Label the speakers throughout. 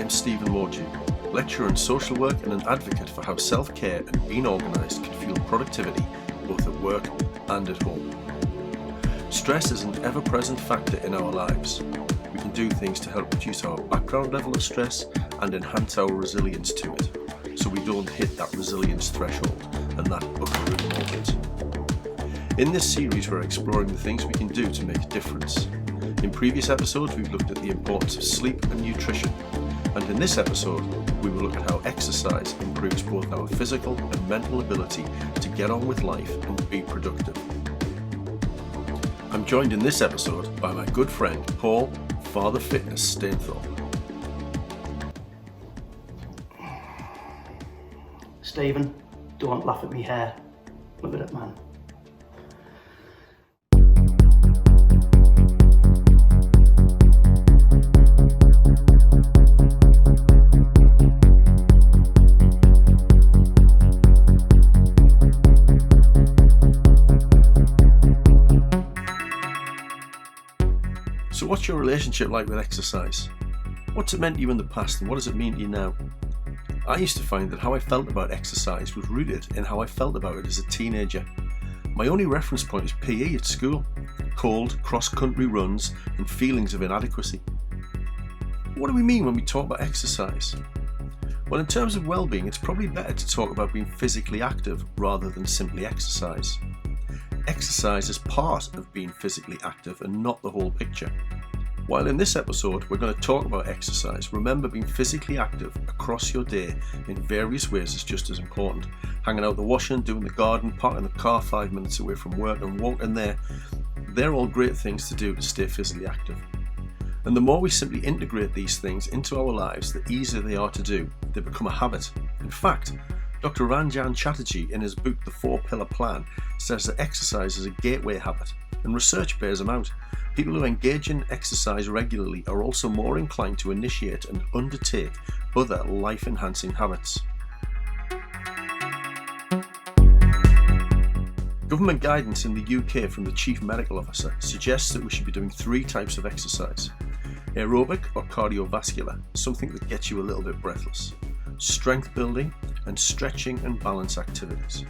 Speaker 1: name's Stephen Mordew, lecturer in social work and an advocate for how self-care and being organised can fuel productivity both at work and at home. Stress is an ever-present factor in our lives. We can do things to help reduce our background level of stress and enhance our resilience to it, so we don't hit that resilience threshold and that upper moment. In this series, we're exploring the things we can do to make a difference. In previous episodes, we've looked at the importance of sleep and nutrition, and in this episode, we will look at how exercise improves both our physical and mental ability to get on with life and be productive. I'm joined in this episode by my good friend Paul Father Fitness Stainthorpe.
Speaker 2: Stephen, don't laugh at me hair. Look at it, man.
Speaker 1: So what's your relationship like with exercise? What's it meant to you in the past and what does it mean to you now? I used to find that how I felt about exercise was rooted in how I felt about it as a teenager. My only reference point was PE at school, cold, cross-country runs and feelings of inadequacy. What do we mean when we talk about exercise? Well, in terms of well-being, it's probably better to talk about being physically active rather than simply exercise. Exercise is part of being physically active and not the whole picture. While in this episode we're going to talk about exercise, remember being physically active across your day in various ways is just as important. Hanging out the washing, doing the garden, parking the car 5 minutes away from work and walking there, they're all great things to do to stay physically active. And the more we simply integrate these things into our lives, the easier they are to do. They become a habit. In fact, Dr. Ranjan Chatterjee, in his book The 4-Pillar Plan, says that exercise is a gateway habit, and research bears him out. People who engage in exercise regularly are also more inclined to initiate and undertake other life-enhancing habits. Government guidance in the UK from the Chief Medical Officer suggests that we should be doing 3 types of exercise. Aerobic or cardiovascular, something that gets you a little bit breathless. Strength building and stretching and balance activities.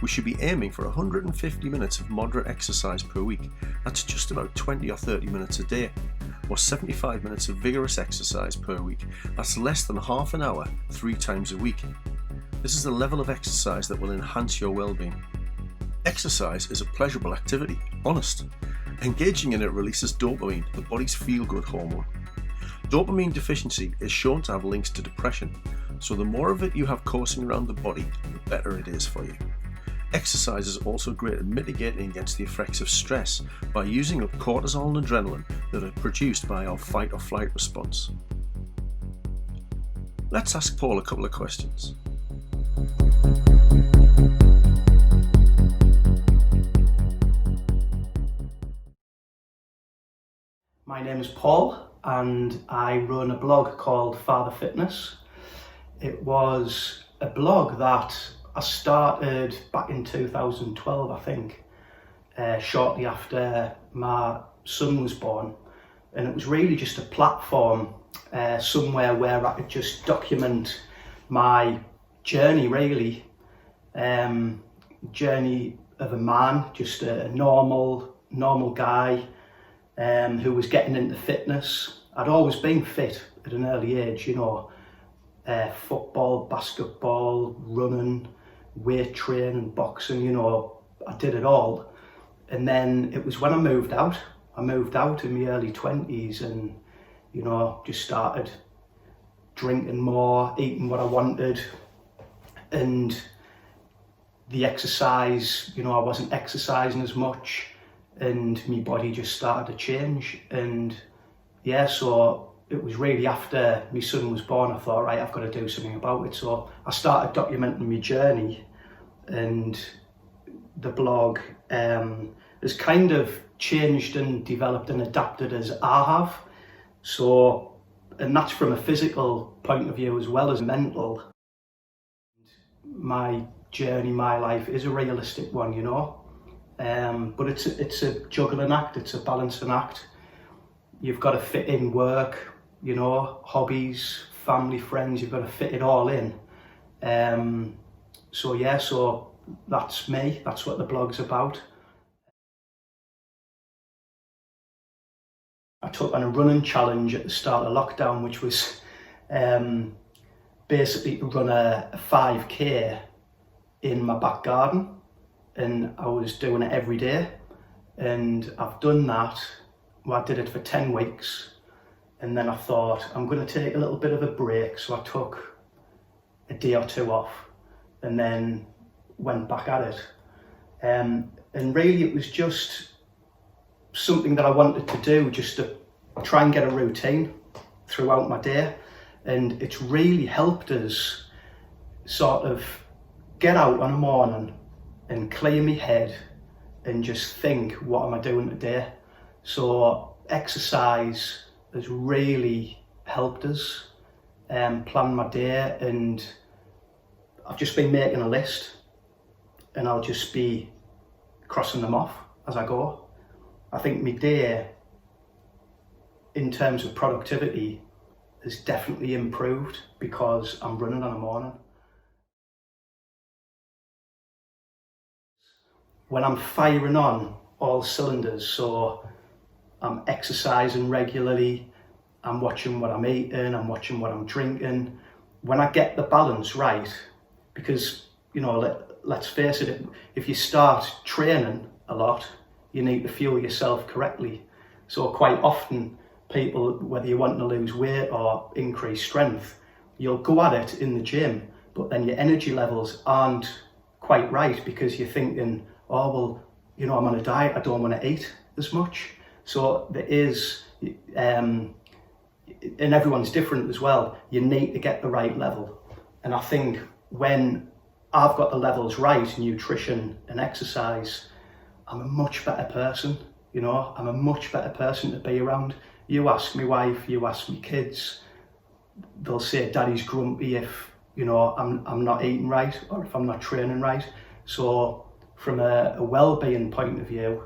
Speaker 1: We should be aiming for 150 minutes of moderate exercise per week. That's just about 20 or 30 minutes a day, or 75 minutes of vigorous exercise per week. That's less than half an hour 3 times a week. This is the level of exercise that will enhance your well-being. Exercise is a pleasurable activity, honest. Engaging in it releases dopamine, the body's feel-good hormone. Dopamine deficiency is shown to have links to depression, so the more of it you have coursing around the body, the better it is for you. Exercise is also great at mitigating against the effects of stress by using up cortisol and adrenaline that are produced by our fight or flight response. Let's ask Paul a couple of questions.
Speaker 2: My name is Paul and I run a blog called Father Fitness. It was a blog that I started back in 2012, I think, shortly after my son was born. And it was really just a platform, somewhere where I could just document my journey, really. Journey of a man, just a normal guy who was getting into fitness. I'd always been fit at an early age, you know, football, basketball, running, weight training, boxing, you know, I did it all. And then it was when I moved out in my early 20s and, you know, just started drinking more, eating what I wanted, and the exercise, you know, I wasn't exercising as much and my body just started to change. And yeah, so it was really after my son was born, I thought, right, I've got to do something about it. So I started documenting my journey, and the blog has kind of changed and developed and adapted as I have. So, and that's from a physical point of view as well as mental. My journey, my life is a realistic one, you know. But it's a juggling act, it's a balancing act. You've got to fit in work, you know, hobbies, family, friends, you've got to fit it all in. So yeah, so that's me, that's what the blog's about. I took on a running challenge at the start of lockdown, which was basically to run a 5k in my back garden, and I was doing it every day, and I've done that. Well, I did it for 10 weeks, and then I thought I'm going to take a little bit of a break, so I took a day or two off and then went back at it. And really it was just something that I wanted to do, just to try and get a routine throughout my day. And it's really helped us sort of get out on a morning and clear my head and just think, what am I doing today? So exercise has really helped us plan my day, and I've just been making a list and I'll just be crossing them off as I go. I think my day in terms of productivity has definitely improved because I'm running on a morning. When I'm firing on all cylinders, so I'm exercising regularly, I'm watching what I'm eating, I'm watching what I'm drinking. When I get the balance right, because, you know, let's face it, if you start training a lot, you need to fuel yourself correctly. So quite often people, whether you want to lose weight or increase strength, you'll go at it in the gym, but then your energy levels aren't quite right because you're thinking, oh, well, you know, I'm on a diet, I don't want to eat as much. So there is, and everyone's different as well, you need to get the right level. And I think when I've got the levels right, nutrition and exercise, I'm a much better person, you know, I'm a much better person to be around. You ask my wife, you ask my kids, they'll say daddy's grumpy if, you know, I'm not eating right or if I'm not training right. So from a well-being point of view,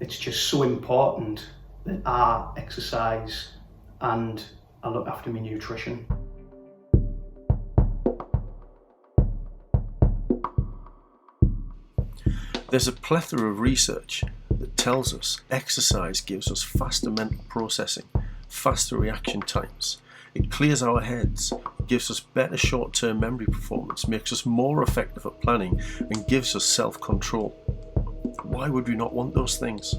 Speaker 2: it's just so important that I exercise and I look after my nutrition.
Speaker 1: There's a plethora of research that tells us exercise gives us faster mental processing, faster reaction times. It clears our heads, it gives us better short-term memory performance, makes us more effective at planning, and gives us self-control. Why would we not want those things?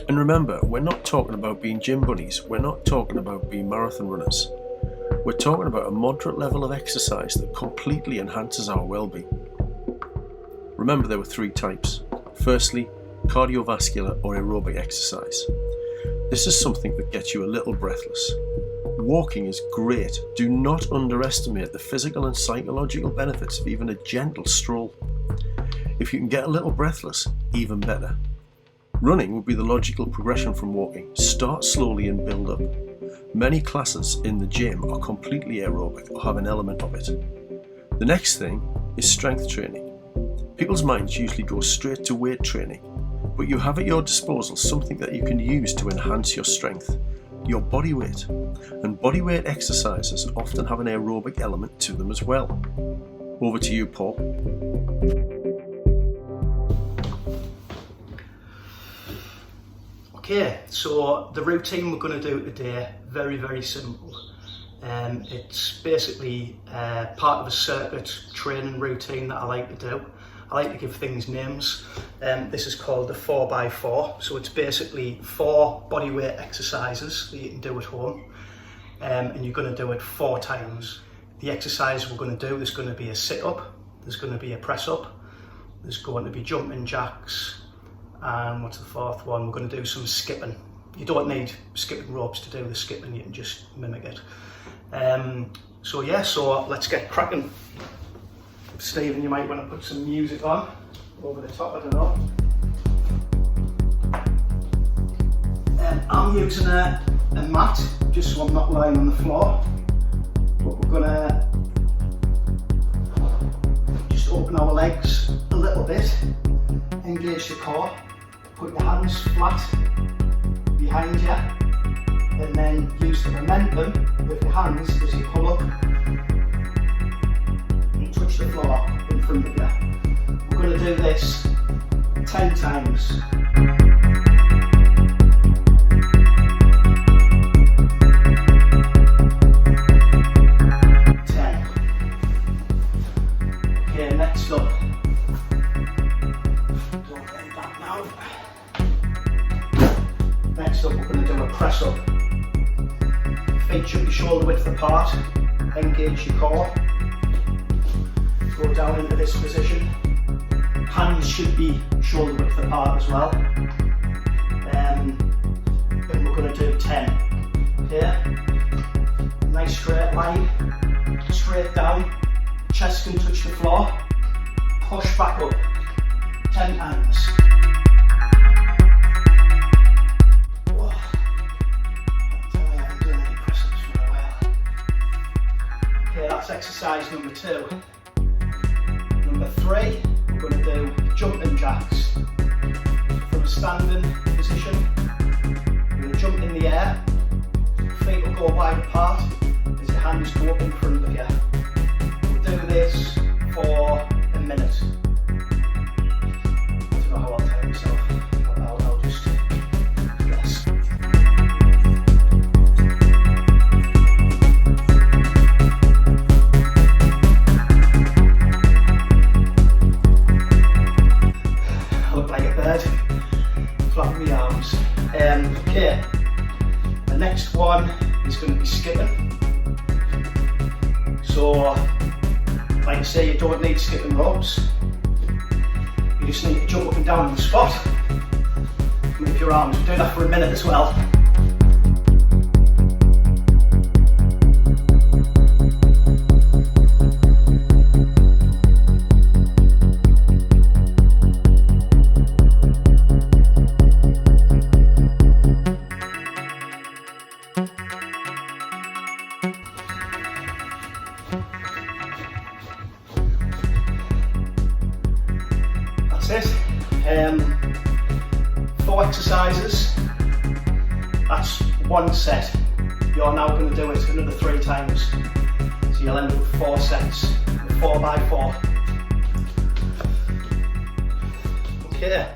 Speaker 1: And remember, we're not talking about being gym bunnies, we're not talking about being marathon runners. We're talking about a moderate level of exercise that completely enhances our well-being. Remember, there were 3 types. Firstly, cardiovascular or aerobic exercise. This is something that gets you a little breathless. Walking is great. Do not underestimate the physical and psychological benefits of even a gentle stroll. If you can get a little breathless, even better. Running would be the logical progression from walking. Start slowly and build up. Many classes in the gym are completely aerobic or have an element of it. The next thing is strength training. People's minds usually go straight to weight training, but you have at your disposal something that you can use to enhance your strength, your body weight. And body weight exercises often have an aerobic element to them as well. Over to you, Paul.
Speaker 2: Okay, so the routine we're going to do today, very, very simple. It's basically part of a circuit training routine that I like to do. I like to give things names. This is called the 4x4. So it's basically 4 bodyweight exercises that you can do at home. And you're going to do it 4 times. The exercise we're going to do, there's going to be a sit-up, there's going to be a press-up, there's going to be jumping jacks, and what's the 4th one? We're going to do some skipping. You don't need skipping ropes to do the skipping, you can just mimic it. So yeah, so let's get cracking. Stephen, you might want to put some music on over the top, I don't know. I'm using a mat, just so I'm not lying on the floor. But we're gonna just open our legs a little bit, engage the core, put your hands flat behind you, and then use the momentum with your hands as you pull up and touch the floor in front of you. We're going to do this 10 times. Next up, don't bend back now. Next up, we're going to do a press up. Feet should be shoulder width apart, engage your core. Go down into this position. Hands should be shoulder width apart as well. And we're going to do 10. Okay? Nice straight line, straight down. Chest can touch the floor. Push back up. 10 hands. Whoa. I haven't done any press-ups for a while. Okay, that's exercise number 2. Number 3, we're going to do jumping jacks. From a standing position, we're going to jump in the air. Feet will go wide apart as your hands go up in front of you. Do this for a minute. I don't know how I'll time myself, but I'll just guess. I look like a bird, flapping my arms. Okay, the next one is going to be skipping. So, like I say, you don't need skipping ropes. You just need to jump up and down on the spot. Move your arms. Do that for a minute as well. That's it. 4 exercises. That's 1 set. You're now going to do it another 3 times. So you'll end up with 4 sets, 4x4. Okay,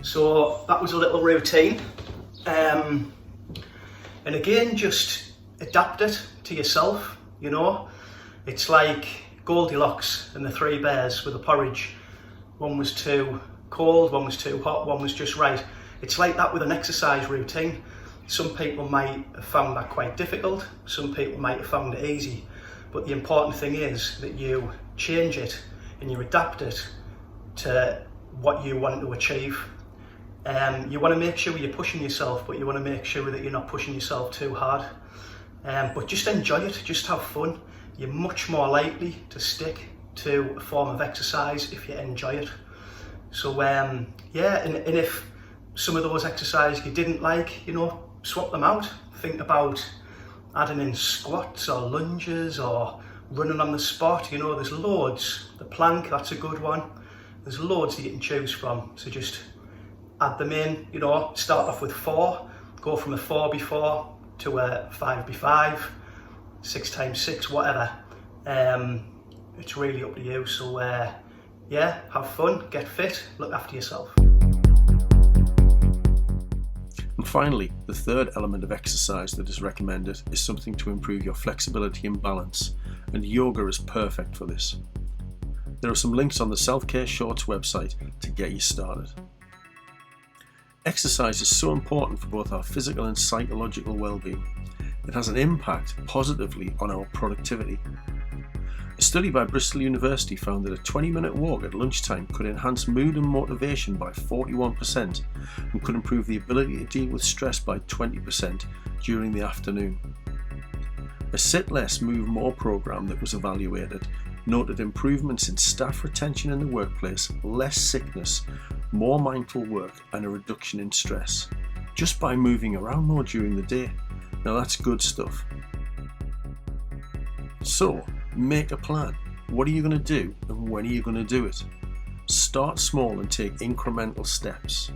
Speaker 2: so that was a little routine. And again, just adapt it to yourself, you know. It's like Goldilocks and the 3 bears with the porridge. One was too cold, one was too hot, one was just right. It's like that with an exercise routine. Some people might have found that quite difficult, some people might have found it easy, but the important thing is that you change it and you adapt it to what you want to achieve. You want to make sure you're pushing yourself, but you want to make sure that you're not pushing yourself too hard. But just enjoy it, just have fun. You're much more likely to to a form of exercise if you enjoy it. So yeah, and if some of those exercises you didn't like, you know, swap them out. Think about adding in squats or lunges or running on the spot. You know, there's loads. The plank, that's a good one. There's loads that you can choose from. So just add them in, you know, start off with 4, go from a 4x4 to a 5x5, 6x6, whatever. It's really up to you. So yeah, have fun, get fit, look after yourself.
Speaker 1: And finally, the third element of exercise that is recommended is something to improve your flexibility and balance, and yoga is perfect for this. There are some links on the Self-Care Shorts website to get you started. Exercise is so important for both our physical and psychological well-being. It has an impact positively on our productivity. A study by Bristol University found that a 20-minute walk at lunchtime could enhance mood and motivation by 41% and could improve the ability to deal with stress by 20% during the afternoon. A Sit Less, Move More program that was evaluated noted improvements in staff retention in the workplace, less sickness, more mindful work and a reduction in stress, just by moving around more during the day. Now that's good stuff. So, make a plan. What are you going to do and when are you going to do it? Start small and take incremental steps.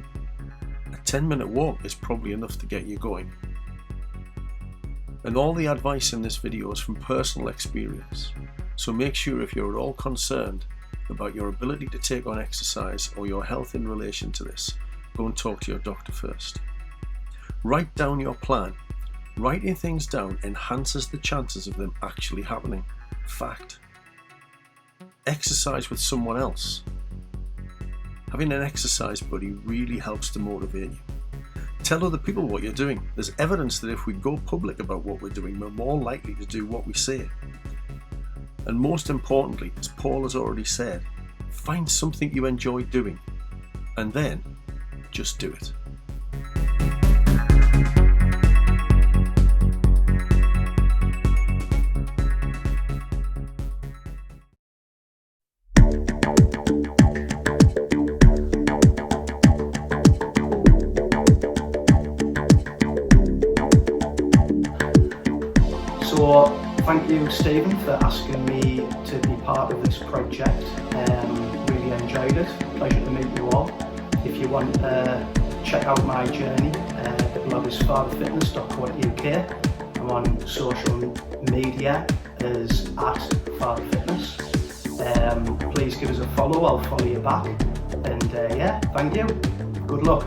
Speaker 1: 10-minute walk is probably enough to get you going. And all the advice in this video is from personal experience, so make sure if you're at all concerned about your ability to take on exercise or your health in relation to this, go and talk to your doctor first. Write down your plan. Writing things down enhances the chances of them actually happening. Fact. Exercise with someone else. Having an exercise buddy really helps to motivate you. Tell other people what you're doing. There's evidence that if we go public about what we're doing, we're more likely to do what we say. And most importantly, as Paul has already said, find something you enjoy doing, and then just do it.
Speaker 2: So thank you, Stephen, for asking me to be part of this project. Really enjoyed it. Pleasure to meet you all. If you want to check out my journey, the blog is fatherfitness.co.uk. I'm on social media as @fatherfitness. Please give us a follow. I'll follow you back. And yeah, thank you. Good luck.